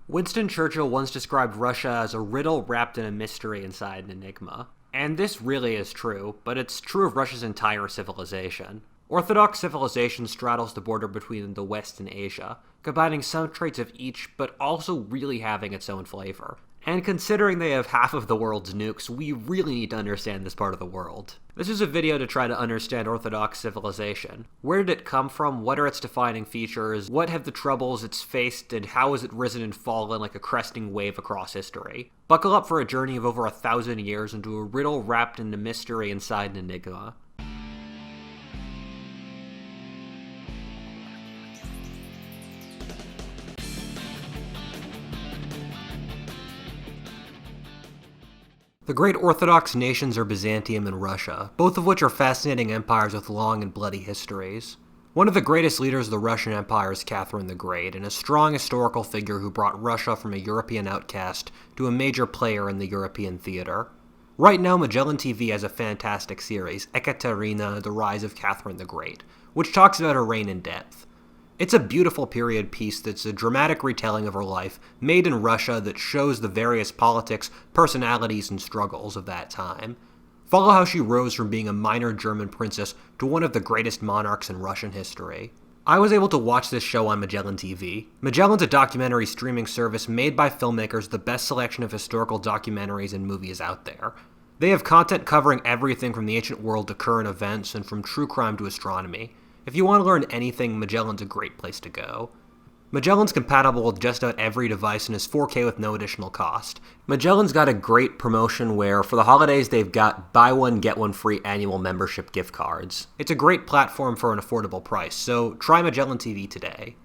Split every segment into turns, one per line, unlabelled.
Winston Churchill once described Russia as a riddle wrapped in a mystery inside an enigma. And this really is true, but it's true of Russia's entire civilization. Orthodox civilization straddles the border between the West and Asia, combining some traits of each, but also really having its own flavor. And considering they have half of the world's nukes, we really need to understand this part of the world. This is a video to try to understand Orthodox civilization. Where did it come from? What are its defining features? What have the troubles it's faced, and how has it risen and fallen like a cresting wave across history? Buckle up for a journey of over 1,000 years into a riddle wrapped in a mystery inside an enigma. The great Orthodox nations are Byzantium and Russia, both of which are fascinating empires with long and bloody histories. One of the greatest leaders of the Russian Empire is Catherine the Great, and a strong historical figure who brought Russia from a European outcast to a major player in the European theater. Right now, Magellan TV has a fantastic series, Ekaterina, The Rise of Catherine the Great, which talks about her reign in depth. It's a beautiful period piece that's a dramatic retelling of her life, made in Russia, that shows the various politics, personalities, and struggles of that time. Follow how she rose from being a minor German princess to one of the greatest monarchs in Russian history. I was able to watch this show on Magellan TV. Magellan's a documentary streaming service made by filmmakers, the best selection of historical documentaries and movies out there. They have content covering everything from the ancient world to current events, and from true crime to astronomy. If you want to learn anything, Magellan's a great place to go. Magellan's compatible with just about every device and is 4K with no additional cost. Magellan's got a great promotion where, for the holidays, they've got buy one, get one free annual membership gift cards. It's a great platform for an affordable price, so try Magellan TV today.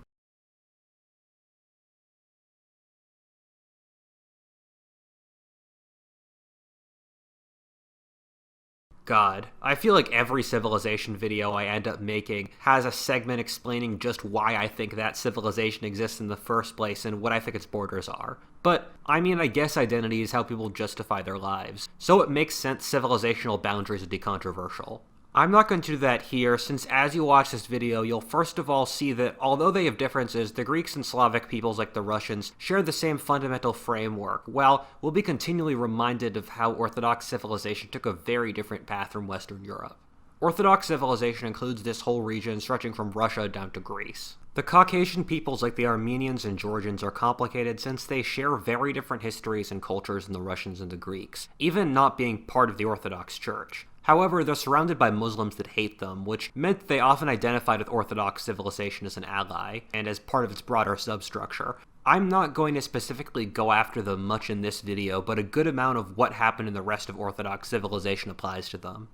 God, I feel like every civilization video I end up making has a segment explaining just why I think that civilization exists in the first place and what I think its borders are. But, I mean, I guess identity is how people justify their lives, so it makes sense civilizational boundaries would be controversial. I'm not going to do that here, since as you watch this video, you'll first of all see that although they have differences, the Greeks and Slavic peoples like the Russians share the same fundamental framework, while we'll be continually reminded of how Orthodox civilization took a very different path from Western Europe. Orthodox civilization includes this whole region stretching from Russia down to Greece. The Caucasian peoples like the Armenians and Georgians are complicated since they share very different histories and cultures than the Russians and the Greeks, even not being part of the Orthodox Church. However, they're surrounded by Muslims that hate them, which meant they often identified with Orthodox civilization as an ally, and as part of its broader substructure. I'm not going to specifically go after them much in this video, but a good amount of what happened in the rest of Orthodox civilization applies to them.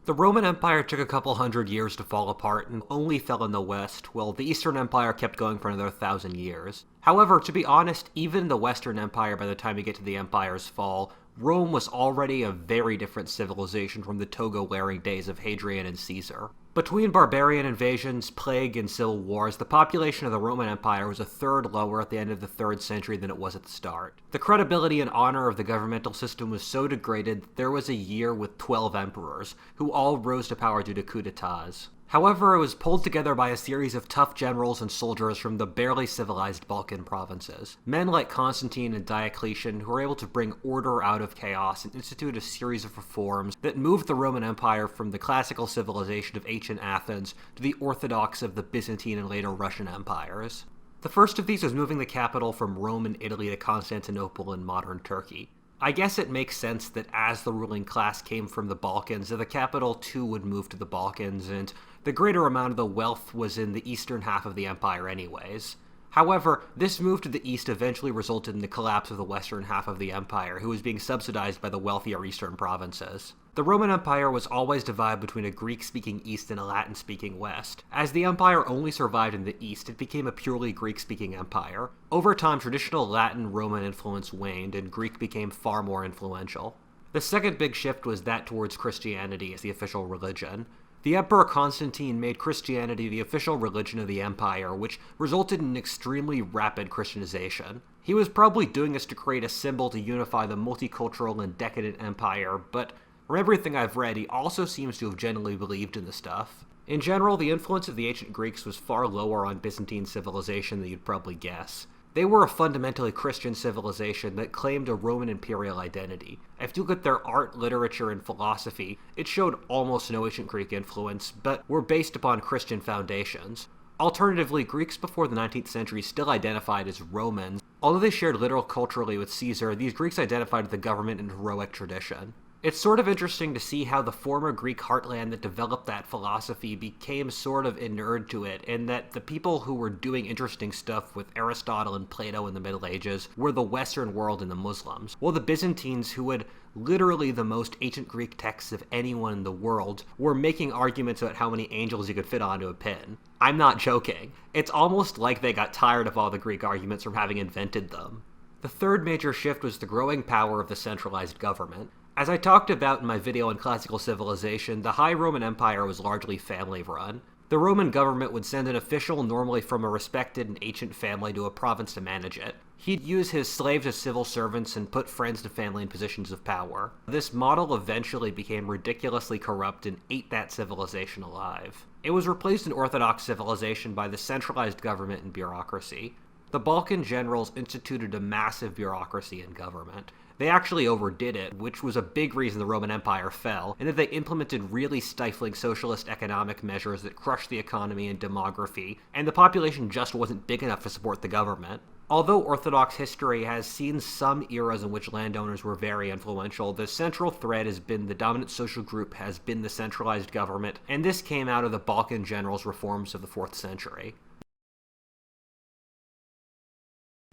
The Roman Empire took a couple hundred years to fall apart and only fell in the West, while the Eastern Empire kept going for another 1,000 years. However, to be honest, even the Western Empire, by the time you get to the Empire's fall, Rome was already a very different civilization from the toga-wearing days of Hadrian and Caesar. Between barbarian invasions, plague, and civil wars, the population of the Roman Empire was a third lower at the end of the 3rd century than it was at the start. The credibility and honor of the governmental system was so degraded that there was a year with 12 emperors, who all rose to power due to coups d'etats. However, it was pulled together by a series of tough generals and soldiers from the barely civilized Balkan provinces. Men like Constantine and Diocletian who were able to bring order out of chaos and institute a series of reforms that moved the Roman Empire from the classical civilization of ancient Athens to the Orthodox of the Byzantine and later Russian empires. The first of these was moving the capital from Rome and Italy to Constantinople in modern Turkey. I guess it makes sense that as the ruling class came from the Balkans, that the capital too would move to the Balkans, and the greater amount of the wealth was in the eastern half of the empire anyways. However, this move to the east eventually resulted in the collapse of the western half of the empire, who was being subsidized by the wealthier eastern provinces. The Roman Empire was always divided between a Greek-speaking east and a Latin-speaking west. As the empire only survived in the east, it became a purely Greek-speaking empire. Over time, traditional Latin-Roman influence waned, and Greek became far more influential. The second big shift was that towards Christianity as the official religion. The Emperor Constantine made Christianity the official religion of the empire, which resulted in an extremely rapid Christianization. He was probably doing this to create a symbol to unify the multicultural and decadent empire, but from everything I've read, he also seems to have genuinely believed in the stuff. In general, the influence of the ancient Greeks was far lower on Byzantine civilization than you'd probably guess. They were a fundamentally Christian civilization that claimed a Roman imperial identity. If you look at their art, literature, and philosophy, it showed almost no ancient Greek influence, but were based upon Christian foundations. Alternatively, Greeks before the 19th century still identified as Romans. Although they shared little culturally with Caesar, these Greeks identified with the government and heroic tradition. It's sort of interesting to see how the former Greek heartland that developed that philosophy became sort of inured to it, and that the people who were doing interesting stuff with Aristotle and Plato in the Middle Ages were the Western world and the Muslims, while the Byzantines, who had literally the most ancient Greek texts of anyone in the world, were making arguments about how many angels you could fit onto a pin. I'm not joking. It's almost like they got tired of all the Greek arguments from having invented them. The third major shift was the growing power of the centralized government. As I talked about in my video on classical civilization, the High Roman Empire was largely family-run. The Roman government would send an official, normally from a respected and ancient family, to a province to manage it. He'd use his slaves as civil servants and put friends and family in positions of power. This model eventually became ridiculously corrupt and ate that civilization alive. It was replaced in Orthodox civilization by the centralized government and bureaucracy. The Balkan generals instituted a massive bureaucracy in government. They actually overdid it, which was a big reason the Roman Empire fell, and that they implemented really stifling socialist economic measures that crushed the economy and demography, and the population just wasn't big enough to support the government. Although Orthodox history has seen some eras in which landowners were very influential, the central thread has been the dominant social group has been the centralized government, and this came out of the Balkan generals' reforms of the 4th century.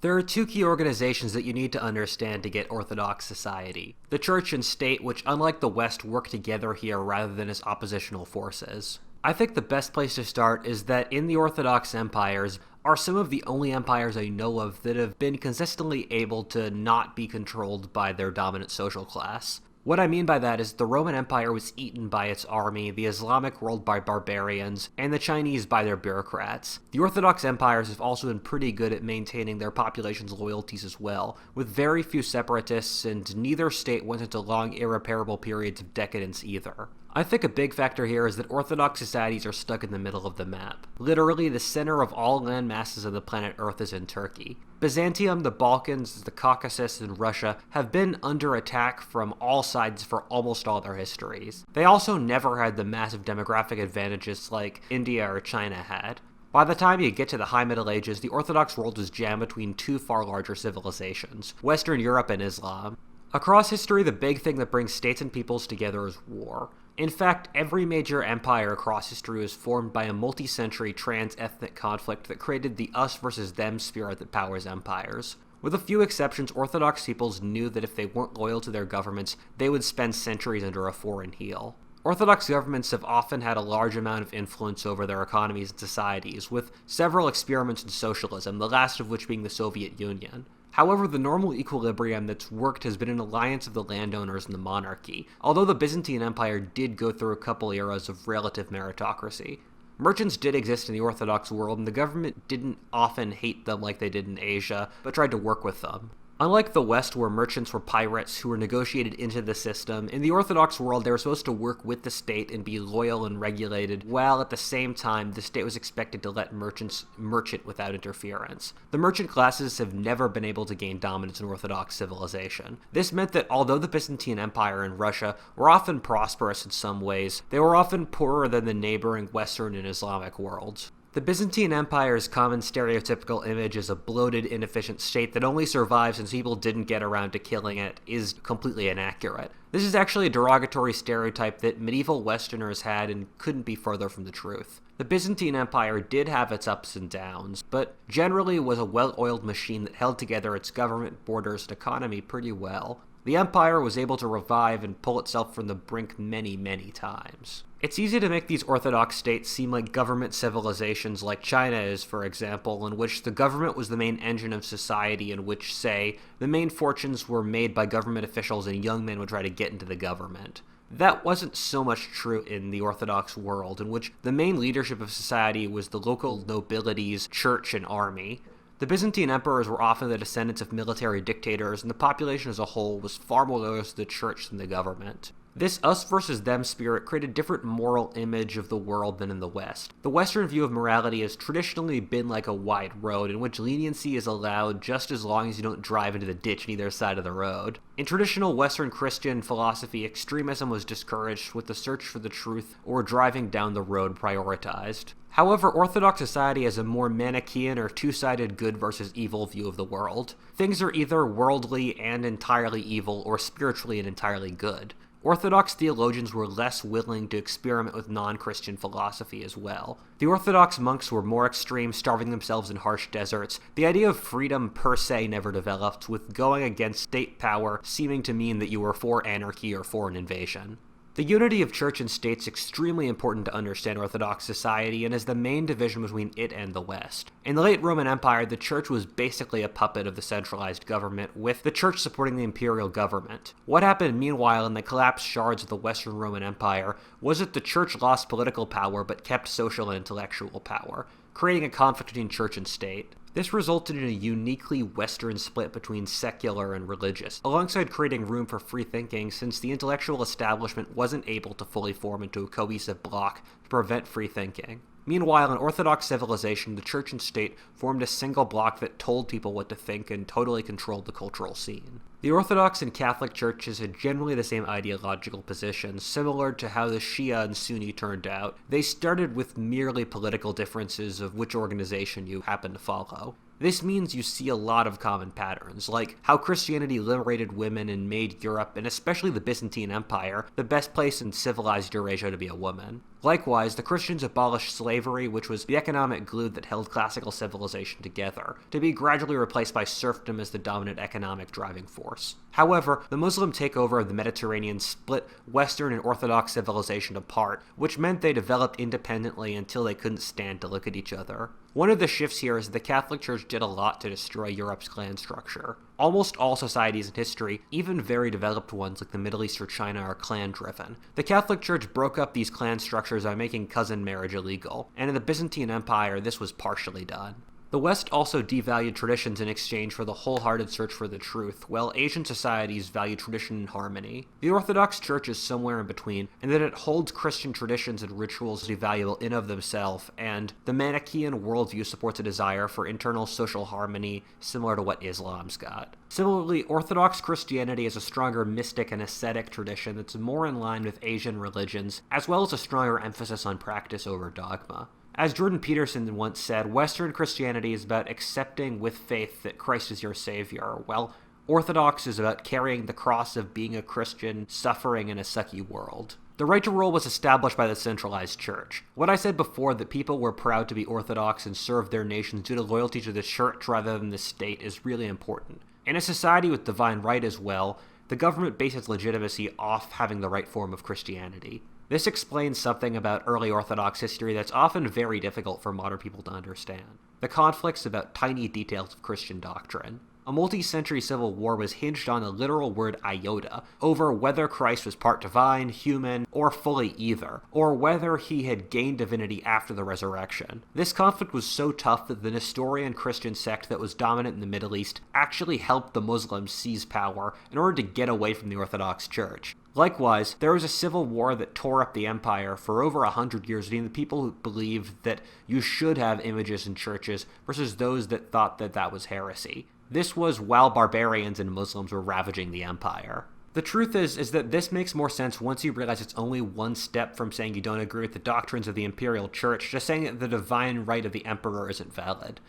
There are two key organizations that you need to understand to get Orthodox society: the Church and State, which unlike the West work together here rather than as oppositional forces. I think the best place to start is that in the Orthodox empires are some of the only empires I know of that have been consistently able to not be controlled by their dominant social class. What I mean by that is the Roman Empire was eaten by its army, the Islamic world by barbarians, and the Chinese by their bureaucrats. The Orthodox empires have also been pretty good at maintaining their population's loyalties as well, with very few separatists, and neither state went into long irreparable periods of decadence either. I think a big factor here is that Orthodox societies are stuck in the middle of the map. Literally, the center of all land masses of the planet Earth is in Turkey. Byzantium, the Balkans, the Caucasus, and Russia have been under attack from all sides for almost all their histories. They also never had the massive demographic advantages like India or China had. By the time you get to the High Middle Ages, the Orthodox world is jammed between two far larger civilizations, Western Europe and Islam. Across history, the big thing that brings states and peoples together is war. In fact, every major empire across history was formed by a multi-century trans-ethnic conflict that created the us versus them spirit that powers empires. With a few exceptions, Orthodox peoples knew that if they weren't loyal to their governments, they would spend centuries under a foreign heel. Orthodox governments have often had a large amount of influence over their economies and societies, with several experiments in socialism, the last of which being the Soviet Union. However, the normal equilibrium that's worked has been an alliance of the landowners and the monarchy, although the Byzantine Empire did go through a couple eras of relative meritocracy. Merchants did exist in the Orthodox world, and the government didn't often hate them like they did in Asia, but tried to work with them. Unlike the West, where merchants were pirates who were negotiated into the system, in the Orthodox world they were supposed to work with the state and be loyal and regulated, while at the same time the state was expected to let merchants merchant without interference. The merchant classes have never been able to gain dominance in Orthodox civilization. This meant that although the Byzantine Empire and Russia were often prosperous in some ways, they were often poorer than the neighboring Western and Islamic worlds. The Byzantine Empire's common stereotypical image as a bloated, inefficient state that only survives since people didn't get around to killing it is completely inaccurate. This is actually a derogatory stereotype that medieval Westerners had and couldn't be further from the truth. The Byzantine Empire did have its ups and downs, but generally was a well-oiled machine that held together its government, borders, and economy pretty well. The empire was able to revive and pull itself from the brink many, many times. It's easy to make these Orthodox states seem like government civilizations like China is, for example, in which the government was the main engine of society, in which, say, the main fortunes were made by government officials and young men would try to get into the government. That wasn't so much true in the Orthodox world, in which the main leadership of society was the local nobilities, church, and army. The Byzantine emperors were often the descendants of military dictators, and the population as a whole was far more loyal to the church than the government. This us versus them spirit created a different moral image of the world than in the West. The Western view of morality has traditionally been like a wide road in which leniency is allowed just as long as you don't drive into the ditch on either side of the road. In traditional Western Christian philosophy, extremism was discouraged with the search for the truth or driving down the road prioritized. However, Orthodox society has a more Manichaean or two-sided good versus evil view of the world. Things are either worldly and entirely evil or spiritually and entirely good. Orthodox theologians were less willing to experiment with non-Christian philosophy as well. The Orthodox monks were more extreme, starving themselves in harsh deserts. The idea of freedom per se never developed, with going against state power seeming to mean that you were for anarchy or for an invasion. The unity of church and state is extremely important to understand Orthodox society and is the main division between it and the West. In the late Roman Empire, the church was basically a puppet of the centralized government, with the church supporting the imperial government. What happened meanwhile in the collapsed shards of the Western Roman Empire was that the church lost political power but kept social and intellectual power, creating a conflict between church and state. This resulted in a uniquely Western split between secular and religious, alongside creating room for free thinking since the intellectual establishment wasn't able to fully form into a cohesive bloc to prevent free thinking. Meanwhile, in Orthodox civilization, the church and state formed a single bloc that told people what to think and totally controlled the cultural scene. The Orthodox and Catholic churches had generally the same ideological positions, similar to how the Shia and Sunni turned out. They started with merely political differences of which organization you happen to follow. This means you see a lot of common patterns, like how Christianity liberated women and made Europe, and especially the Byzantine Empire, the best place in civilized Eurasia to be a woman. Likewise, the Christians abolished slavery, which was the economic glue that held classical civilization together, to be gradually replaced by serfdom as the dominant economic driving force. However, the Muslim takeover of the Mediterranean split Western and Orthodox civilization apart, which meant they developed independently until they couldn't stand to look at each other. One of the shifts here is that the Catholic Church did a lot to destroy Europe's clan structure. Almost all societies in history, even very developed ones like the Middle East or China, are clan-driven. The Catholic Church broke up these clan structures by making cousin marriage illegal, and in the Byzantine Empire this was partially done. The West also devalued traditions in exchange for the wholehearted search for the truth, while Asian societies value tradition and harmony. The Orthodox Church is somewhere in between, in that it holds Christian traditions and rituals to be valuable in of themselves, and the Manichaean worldview supports a desire for internal social harmony similar to what Islam's got. Similarly, Orthodox Christianity is a stronger mystic and ascetic tradition that's more in line with Asian religions, as well as a stronger emphasis on practice over dogma. As Jordan Peterson once said, Western Christianity is about accepting with faith that Christ is your Savior, while Orthodox is about carrying the cross of being a Christian, suffering in a sucky world. The right to rule was established by the centralized church. What I said before, that people were proud to be Orthodox and serve their nations due to loyalty to the church rather than the state, is really important. In a society with divine right as well, the government based its legitimacy off having the right form of Christianity. This explains something about early Orthodox history that's often very difficult for modern people to understand: the conflicts about tiny details of Christian doctrine. A multi-century civil war was hinged on the literal word iota, over whether Christ was part divine, human, or fully either, or whether he had gained divinity after the resurrection. This conflict was so tough that the Nestorian Christian sect that was dominant in the Middle East actually helped the Muslims seize power in order to get away from the Orthodox Church. Likewise, there was a civil war that tore up the empire for over 100 years between the people who believed that you should have images in churches versus those that thought that that was heresy. This was while barbarians and Muslims were ravaging the empire. The truth is that this makes more sense once you realize it's only one step from saying you don't agree with the doctrines of the imperial church to saying that the divine right of the emperor isn't valid.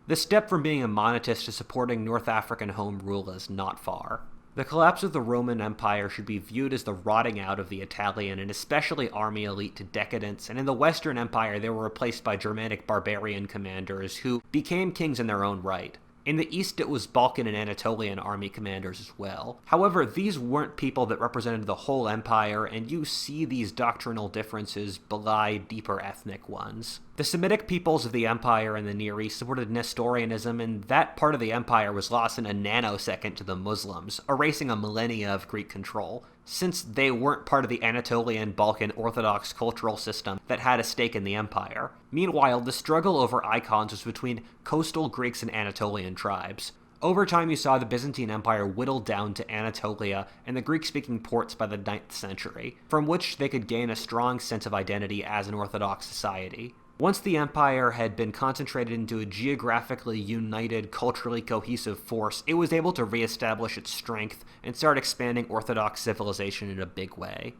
The step from being a monetist to supporting North African home rule is not far. The collapse of the Roman Empire should be viewed as the rotting out of the Italian and especially army elite to decadence, and in the Western Empire they were replaced by Germanic barbarian commanders who became kings in their own right. In the East, it was Balkan and Anatolian army commanders as well. However, these weren't people that represented the whole empire, and you see these doctrinal differences belie deeper ethnic ones. The Semitic peoples of the empire in the Near East supported Nestorianism, and that part of the empire was lost in a nanosecond to the Muslims, erasing a millennia of Greek control, since they weren't part of the Anatolian Balkan Orthodox cultural system that had a stake in the empire. Meanwhile, the struggle over icons was between coastal Greeks and Anatolian tribes. Over time, you saw the Byzantine Empire whittled down to Anatolia and the Greek-speaking ports by the 9th century, from which they could gain a strong sense of identity as an Orthodox society. Once the empire had been concentrated into a geographically united, culturally cohesive force, it was able to reestablish its strength and start expanding Orthodox civilization in a big way.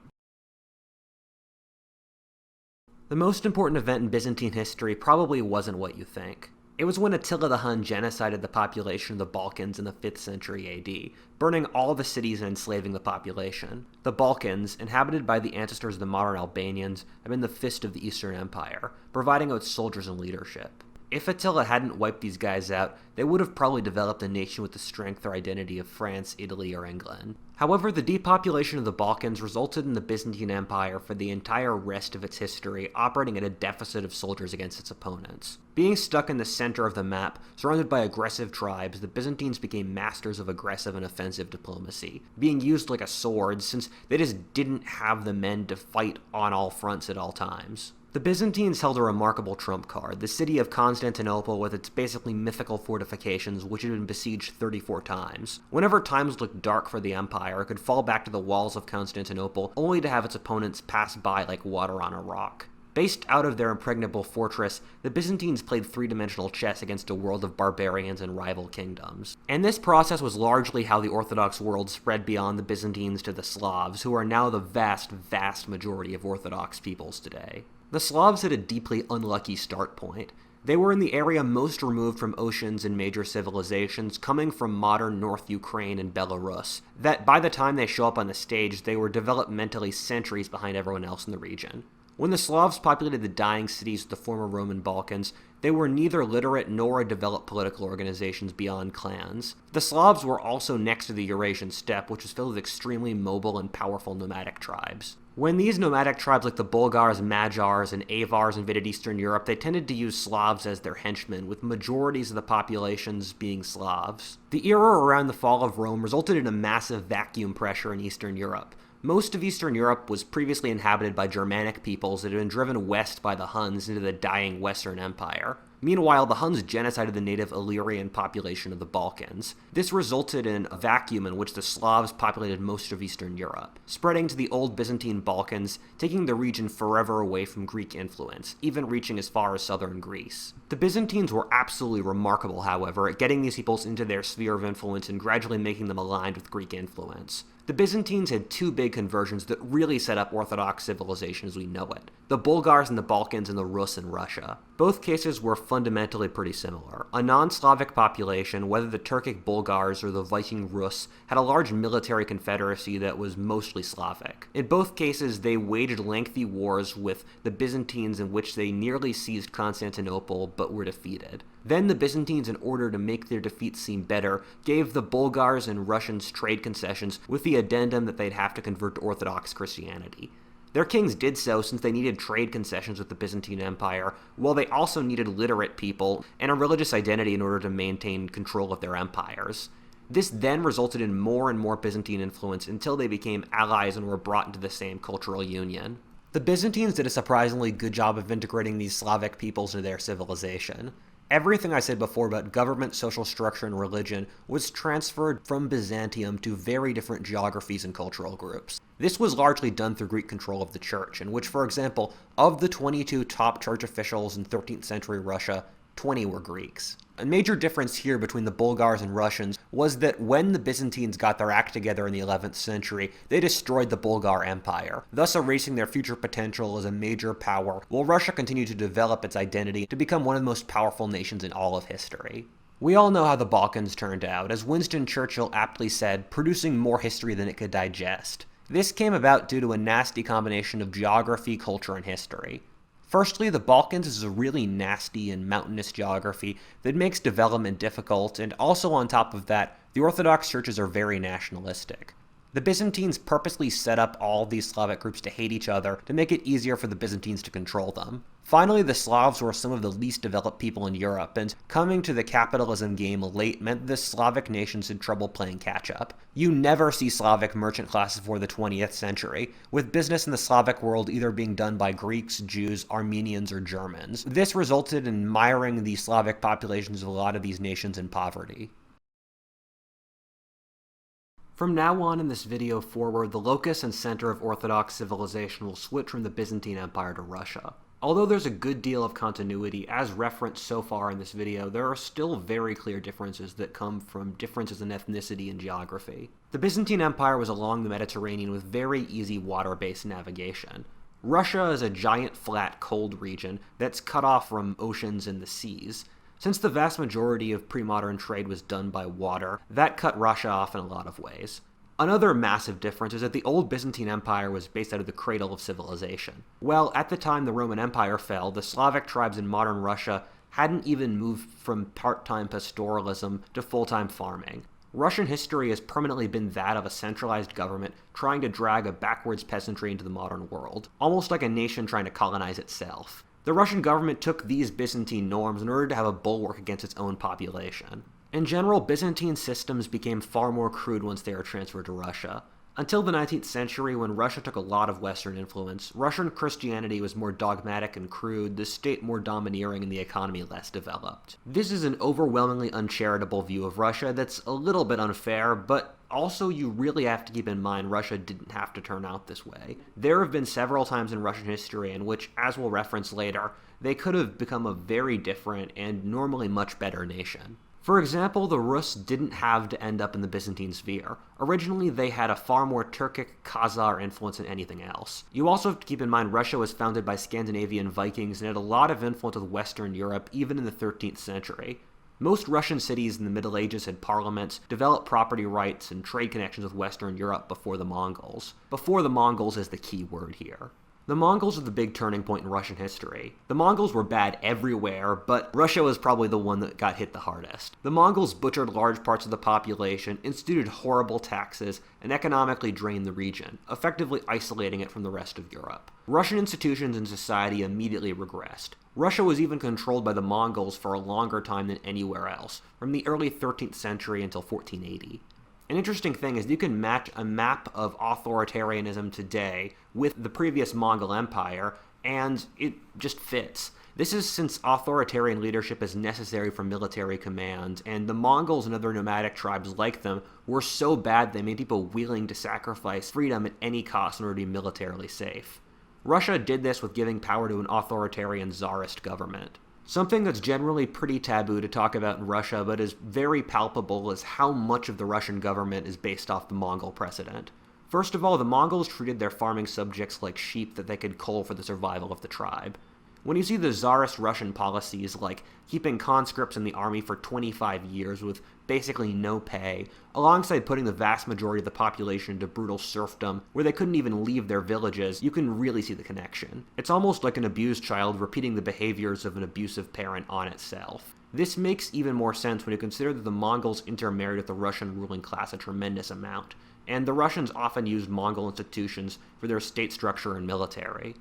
The most important event in Byzantine history probably wasn't what you think. It was when Attila the Hun genocided the population of the Balkans in the 5th century AD, burning all the cities and enslaving the population. The Balkans, inhabited by the ancestors of the modern Albanians, have been the fist of the Eastern Empire, providing its soldiers and leadership. If Attila hadn't wiped these guys out, they would have probably developed a nation with the strength or identity of France, Italy, or England. However, the depopulation of the Balkans resulted in the Byzantine Empire for the entire rest of its history operating at a deficit of soldiers against its opponents. Being stuck in the center of the map, surrounded by aggressive tribes, the Byzantines became masters of aggressive and offensive diplomacy, being used like a sword since they just didn't have the men to fight on all fronts at all times. The Byzantines held a remarkable trump card, the city of Constantinople with its basically mythical fortifications, which had been besieged 34 times. Whenever times looked dark for the empire, it could fall back to the walls of Constantinople, only to have its opponents pass by like water on a rock. Based out of their impregnable fortress, the Byzantines played three-dimensional chess against a world of barbarians and rival kingdoms. And this process was largely how the Orthodox world spread beyond the Byzantines to the Slavs, who are now the vast, vast majority of Orthodox peoples today. The Slavs had a deeply unlucky start point. They were in the area most removed from oceans and major civilizations, coming from modern North Ukraine and Belarus, that by the time they show up on the stage, they were developmentally centuries behind everyone else in the region. When the Slavs populated the dying cities of the former Roman Balkans, they were neither literate nor developed political organizations beyond clans. The Slavs were also next to the Eurasian steppe, which was filled with extremely mobile and powerful nomadic tribes. When these nomadic tribes like the Bulgars, Magyars, and Avars invaded Eastern Europe, they tended to use Slavs as their henchmen, with majorities of the populations being Slavs. The era around the fall of Rome resulted in a massive vacuum pressure in Eastern Europe. Most of Eastern Europe was previously inhabited by Germanic peoples that had been driven west by the Huns into the dying Western Empire. Meanwhile, the Huns genocided the native Illyrian population of the Balkans. This resulted in a vacuum in which the Slavs populated most of Eastern Europe, spreading to the old Byzantine Balkans, taking the region forever away from Greek influence, even reaching as far as southern Greece. The Byzantines were absolutely remarkable, however, at getting these peoples into their sphere of influence and gradually making them aligned with Greek influence. The Byzantines had two big conversions that really set up Orthodox civilization as we know it: the Bulgars in the Balkans and the Rus in Russia. Both cases were fundamentally pretty similar. A non-Slavic population, whether the Turkic Bulgars or the Viking Rus, had a large military confederacy that was mostly Slavic. In both cases, they waged lengthy wars with the Byzantines in which they nearly seized Constantinople but were defeated. Then the Byzantines, in order to make their defeat seem better, gave the Bulgars and Russians trade concessions with the addendum that they'd have to convert to Orthodox Christianity. Their kings did so since they needed trade concessions with the Byzantine Empire, while they also needed literate people and a religious identity in order to maintain control of their empires. This then resulted in more and more Byzantine influence until they became allies and were brought into the same cultural union. The Byzantines did a surprisingly good job of integrating these Slavic peoples into their civilization. Everything I said before about government, social structure, and religion was transferred from Byzantium to very different geographies and cultural groups. This was largely done through Greek control of the church, in which, for example, of the 22 top church officials in 13th century Russia, 20 were Greeks. A major difference here between the Bulgars and Russians was that when the Byzantines got their act together in the 11th century, they destroyed the Bulgar Empire, thus erasing their future potential as a major power, while Russia continued to develop its identity to become one of the most powerful nations in all of history. We all know how the Balkans turned out, as Winston Churchill aptly said, producing more history than it could digest. This came about due to a nasty combination of geography, culture, and history. Firstly, the Balkans is a really nasty and mountainous geography that makes development difficult, and also on top of that, the Orthodox churches are very nationalistic. The Byzantines purposely set up all these Slavic groups to hate each other to make it easier for the Byzantines to control them. Finally, the Slavs were some of the least developed people in Europe, and coming to the capitalism game late meant the Slavic nations had trouble playing catch-up. You never see Slavic merchant classes before the 20th century, with business in the Slavic world either being done by Greeks, Jews, Armenians, or Germans. This resulted in miring the Slavic populations of a lot of these nations in poverty. From now on in this video forward, the locus and center of Orthodox civilization will switch from the Byzantine Empire to Russia. Although there's a good deal of continuity, as referenced so far in this video, there are still very clear differences that come from differences in ethnicity and geography. The Byzantine Empire was along the Mediterranean with very easy water-based navigation. Russia is a giant flat cold region that's cut off from oceans and the seas. Since the vast majority of pre-modern trade was done by water, that cut Russia off in a lot of ways. Another massive difference is that the old Byzantine Empire was based out of the cradle of civilization. Well, at the time the Roman Empire fell, the Slavic tribes in modern Russia hadn't even moved from part-time pastoralism to full-time farming. Russian history has permanently been that of a centralized government trying to drag a backwards peasantry into the modern world, almost like a nation trying to colonize itself. The Russian government took these Byzantine norms in order to have a bulwark against its own population. In general, Byzantine systems became far more crude once they were transferred to Russia. Until the 19th century, when Russia took a lot of Western influence, Russian Christianity was more dogmatic and crude, the state more domineering and the economy less developed. This is an overwhelmingly uncharitable view of Russia that's a little bit unfair, but also you really have to keep in mind Russia didn't have to turn out this way. There have been several times in Russian history in which, as we'll reference later, they could have become a very different and normally much better nation. For example, the Rus didn't have to end up in the Byzantine sphere. Originally, they had a far more Turkic Khazar influence than anything else. You also have to keep in mind Russia was founded by Scandinavian Vikings and had a lot of influence with Western Europe, even in the 13th century. Most Russian cities in the Middle Ages had parliaments, developed property rights, and trade connections with Western Europe before the Mongols. Before the Mongols is the key word here. The Mongols are the big turning point in Russian history. The Mongols were bad everywhere, but Russia was probably the one that got hit the hardest. The Mongols butchered large parts of the population, instituted horrible taxes, and economically drained the region, effectively isolating it from the rest of Europe. Russian institutions and society immediately regressed. Russia was even controlled by the Mongols for a longer time than anywhere else, from the early 13th century until 1480. An interesting thing is you can match a map of authoritarianism today with the previous Mongol Empire, and it just fits. This is since authoritarian leadership is necessary for military command, and the Mongols and other nomadic tribes like them were so bad they made people willing to sacrifice freedom at any cost in order to be militarily safe. Russia did this with giving power to an authoritarian czarist government. Something that's generally pretty taboo to talk about in Russia, but is very palpable, is how much of the Russian government is based off the Mongol precedent. First of all, the Mongols treated their farming subjects like sheep that they could cull for the survival of the tribe. When you see the czarist Russian policies like keeping conscripts in the army for 25 years with basically no pay, alongside putting the vast majority of the population into brutal serfdom where they couldn't even leave their villages, you can really see the connection. It's almost like an abused child repeating the behaviors of an abusive parent on itself. This makes even more sense when you consider that the Mongols intermarried with the Russian ruling class a tremendous amount, and the Russians often used Mongol institutions for their state structure and military.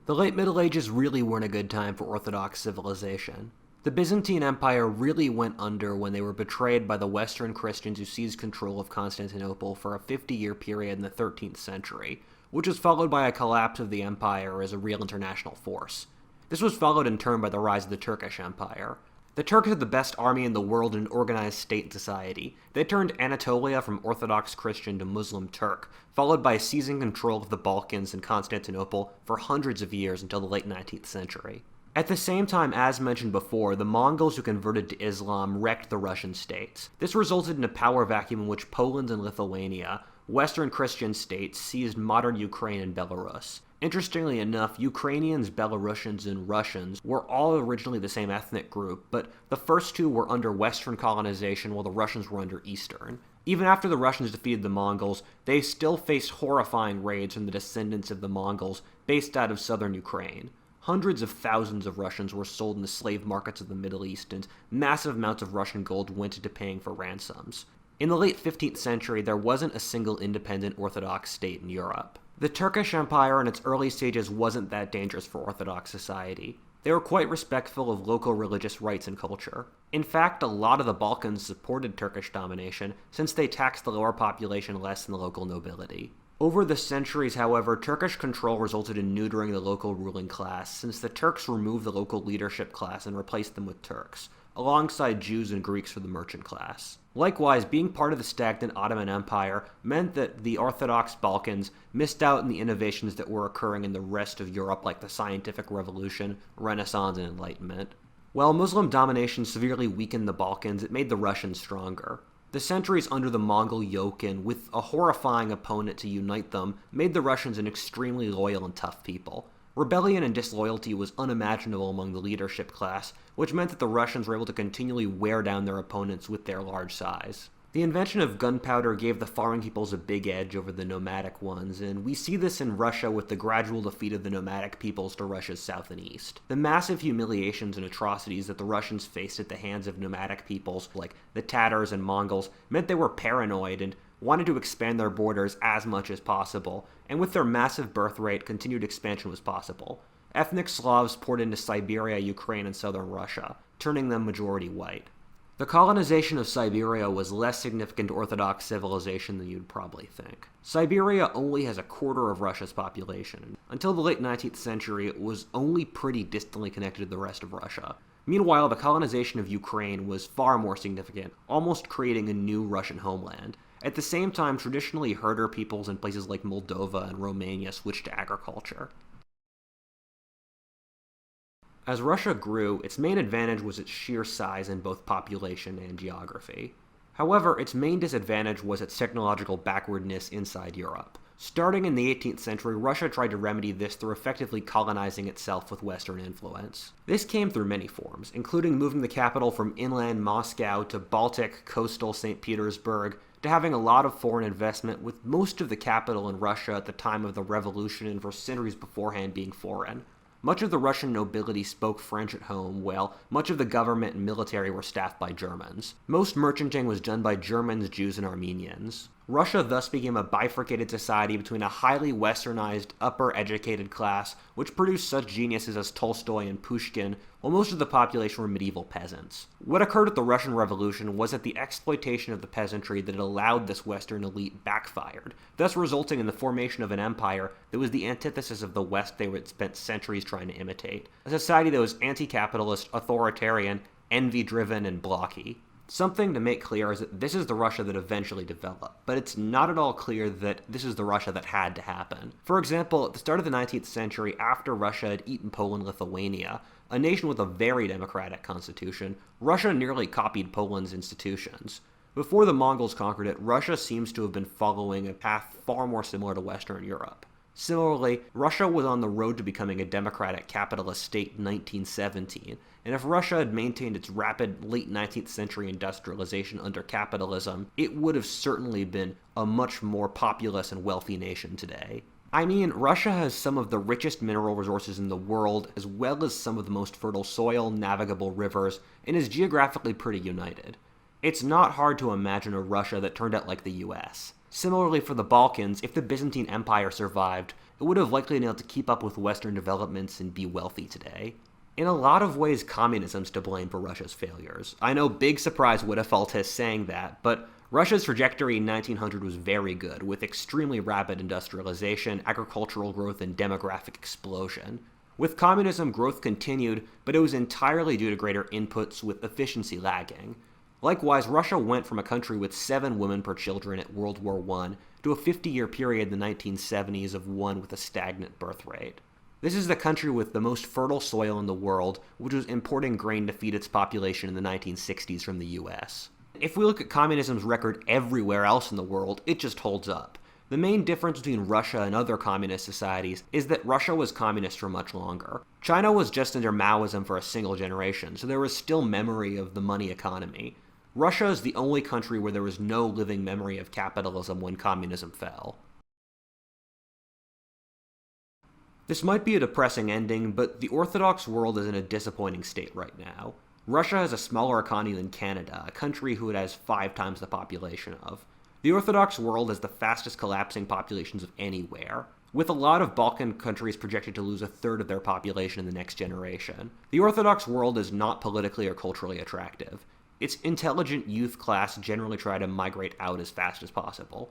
The late Middle Ages really weren't a good time for Orthodox civilization. The Byzantine Empire really went under when they were betrayed by the Western Christians who seized control of Constantinople for a 50-year period in the 13th century, which was followed by a collapse of the empire as a real international force. This was followed in turn by the rise of the Turkish Empire. The Turks had the best army in the world and organized state and society. They turned Anatolia from Orthodox Christian to Muslim Turk, followed by seizing control of the Balkans and Constantinople for hundreds of years until the late 19th century. At the same time, as mentioned before, the Mongols who converted to Islam wrecked the Russian states. This resulted in a power vacuum in which Poland and Lithuania, Western Christian states, seized modern Ukraine and Belarus. Interestingly enough, Ukrainians, Belarusians, and Russians were all originally the same ethnic group, but the first two were under Western colonization while the Russians were under Eastern. Even after the Russians defeated the Mongols, they still faced horrifying raids from the descendants of the Mongols based out of southern Ukraine. Hundreds of thousands of Russians were sold in the slave markets of the Middle East, and massive amounts of Russian gold went into paying for ransoms. In the late 15th century, there wasn't a single independent Orthodox state in Europe. The Turkish Empire in its early stages wasn't that dangerous for Orthodox society. They were quite respectful of local religious rights and culture. In fact, a lot of the Balkans supported Turkish domination, since they taxed the lower population less than the local nobility. Over the centuries, however, Turkish control resulted in neutering the local ruling class, since the Turks removed the local leadership class and replaced them with Turks. alongside Jews and Greeks for the merchant class. Likewise, being part of the stagnant Ottoman Empire meant that the Orthodox Balkans missed out on the innovations that were occurring in the rest of Europe, like the scientific revolution, Renaissance, and Enlightenment. While Muslim domination severely weakened the Balkans, it made the Russians stronger. The centuries under the Mongol yoke and with a horrifying opponent to unite them made the Russians an extremely loyal and tough people. Rebellion and disloyalty was unimaginable among the leadership class, which meant that the Russians were able to continually wear down their opponents with their large size. The invention of gunpowder gave the farming peoples a big edge over the nomadic ones, and we see this in Russia with the gradual defeat of the nomadic peoples to Russia's south and east. The massive humiliations and atrocities that the Russians faced at the hands of nomadic peoples, like the Tatars and Mongols, meant they were paranoid and wanted to expand their borders as much as possible, and with their massive birth rate, continued expansion was possible. Ethnic Slavs poured into Siberia, Ukraine, and southern Russia, turning them majority white. The colonization of Siberia was less significant to Orthodox civilization than you'd probably think. Siberia only has a quarter of Russia's population. Until the late 19th century, it was only pretty distantly connected to the rest of Russia. Meanwhile, the colonization of Ukraine was far more significant, almost creating a new Russian homeland. At the same time, traditionally herder peoples in places like Moldova and Romania switched to agriculture. As Russia grew, its main advantage was its sheer size in both population and geography. However, its main disadvantage was its technological backwardness inside Europe. Starting in the 18th century, Russia tried to remedy this through effectively colonizing itself with Western influence. This came through many forms, including moving the capital from inland Moscow to Baltic coastal St. Petersburg, to having a lot of foreign investment, with most of the capital in Russia at the time of the revolution and for centuries beforehand being foreign. Much of the Russian nobility spoke French at home, while much of the government and military were staffed by Germans. Most merchanting was done by Germans, Jews, and Armenians. Russia thus became a bifurcated society between a highly westernized, upper-educated class, which produced such geniuses as Tolstoy and Pushkin, while most of the population were medieval peasants. What occurred at the Russian Revolution was that the exploitation of the peasantry that had allowed this Western elite backfired, thus resulting in the formation of an empire that was the antithesis of the West they had spent centuries trying to imitate. A society that was anti-capitalist, authoritarian, envy-driven, and blocky. Something to make clear is that this is the Russia that eventually developed, but it's not at all clear that this is the Russia that had to happen. For example, at the start of the 19th century, after Russia had eaten Poland and Lithuania, a nation with a very democratic constitution, Russia nearly copied Poland's institutions. Before the Mongols conquered it, Russia seems to have been following a path far more similar to Western Europe. Similarly, Russia was on the road to becoming a democratic capitalist state in 1917, and if Russia had maintained its rapid late 19th century industrialization under capitalism, it would have certainly been a much more populous and wealthy nation today. I mean, Russia has some of the richest mineral resources in the world, as well as some of the most fertile soil, navigable rivers, and is geographically pretty united. It's not hard to imagine a Russia that turned out like the US. Similarly for the Balkans, if the Byzantine Empire survived, it would have likely been able to keep up with Western developments and be wealthy today. In a lot of ways, communism's to blame for Russia's failures. I know, big surprise Wittefaltis saying that, but Russia's trajectory in 1900 was very good, with extremely rapid industrialization, agricultural growth, and demographic explosion. With communism, growth continued, but it was entirely due to greater inputs, with efficiency lagging. Likewise, Russia went from a country with 7 women per children at World War I to a 50-year period in the 1970s of one with a stagnant birth rate. This is the country with the most fertile soil in the world, which was importing grain to feed its population in the 1960s from the US. If we look at communism's record everywhere else in the world, it just holds up. The main difference between Russia and other communist societies is that Russia was communist for much longer. China was just under Maoism for a single generation, so there was still memory of the money economy. Russia is the only country where there was no living memory of capitalism when communism fell. This might be a depressing ending, but the Orthodox world is in a disappointing state right now. Russia has a smaller economy than Canada, a country who it has 5 times the population of. The Orthodox world has the fastest collapsing populations of anywhere, with a lot of Balkan countries projected to lose a third of their population in the next generation. The Orthodox world is not politically or culturally attractive. Its intelligent youth class generally try to migrate out as fast as possible.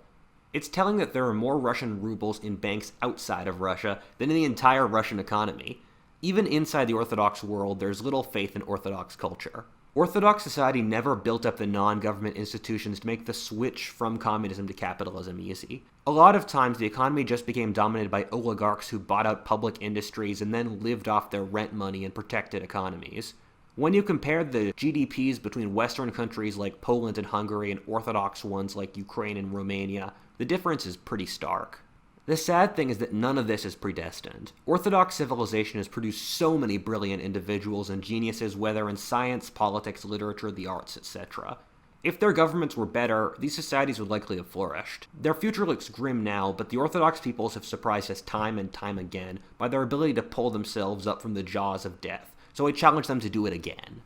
It's telling that there are more Russian rubles in banks outside of Russia than in the entire Russian economy. Even inside the Orthodox world, there's little faith in Orthodox culture. Orthodox society never built up the non-government institutions to make the switch from communism to capitalism easy. A lot of times, the economy just became dominated by oligarchs who bought out public industries and then lived off their rent money in protected economies. When you compare the GDPs between Western countries like Poland and Hungary and Orthodox ones like Ukraine and Romania, the difference is pretty stark. The sad thing is that none of this is predestined. Orthodox civilization has produced so many brilliant individuals and geniuses, whether in science, politics, literature, the arts, etc. If their governments were better, these societies would likely have flourished. Their future looks grim now, but the Orthodox peoples have surprised us time and time again by their ability to pull themselves up from the jaws of death, so I challenge them to do it again.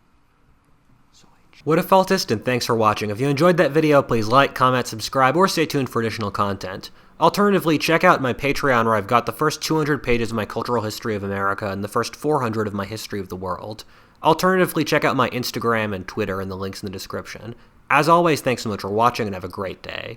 What a faultist, and thanks for watching. If you enjoyed that video, please like, comment, subscribe, or stay tuned for additional content. Alternatively, check out my Patreon where I've got the first 200 pages of my cultural history of America and the first 400 of my history of the world. Alternatively, check out my Instagram and Twitter and the links in the description. As always, thanks so much for watching and have a great day.